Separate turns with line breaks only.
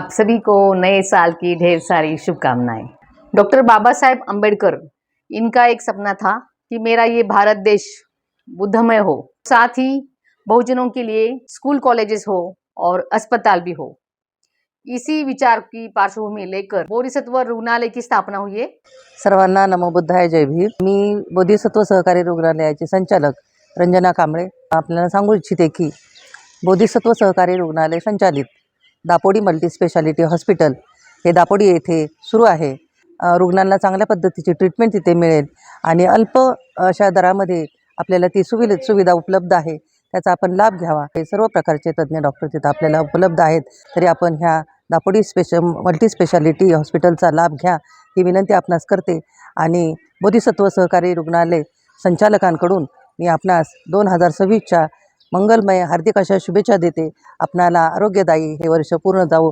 आप सभी को नए साल की ढेर सारी शुभकामनाएं। डॉक्टर बाबा साहेब अम्बेडकर, इनका एक सपना था कि मेरा ये भारत देश बुद्धमय हो, साथ ही बहुजनों के लिए स्कूल कॉलेजेस हो और अस्पताल भी हो। इसी विचार की पार्श्वभूमि लेकर बोधिसत्व रुग्णालय की स्थापना हुई है।
सर्वांना नमो बुद्धाय, जय भीम। मी बोधिसत्व सहकारी रुग्णालयाचे संचालक रंजना कांबळे आपल्याला सांगू इच्छिते की बोधिसत्व सहकारी रुग्णालय संचालित दापोडी मल्टीस्पेशालिटी हॉस्पिटल हे दापोडी येथे सुरू आहे। रुग्णांना चांगल्या पद्धतीची ट्रीटमेंट तिथे मिळेल आणि अल्प अशा दरामध्ये आपल्याला ती सुविधा उपलब्ध आहे, त्याचा आपण लाभ घ्यावा। हे सर्व प्रकारचे तज्ञ डॉक्टर तिथे आपल्याला उपलब्ध आहेत, तरी आपण ह्या दापोडी मल्टीस्पेशालिटी हॉस्पिटलचा लाभ घ्या ही विनंती आपणास करते। आणि बोधिसत्व सहकारी रुग्णालय संचालकांकडून मी आपणास 2026च्या मंगलमय हार्दिक अशा शुभेच्छा देते। आपणाला आरोग्यदायी हे वर्ष पूर्ण जावो।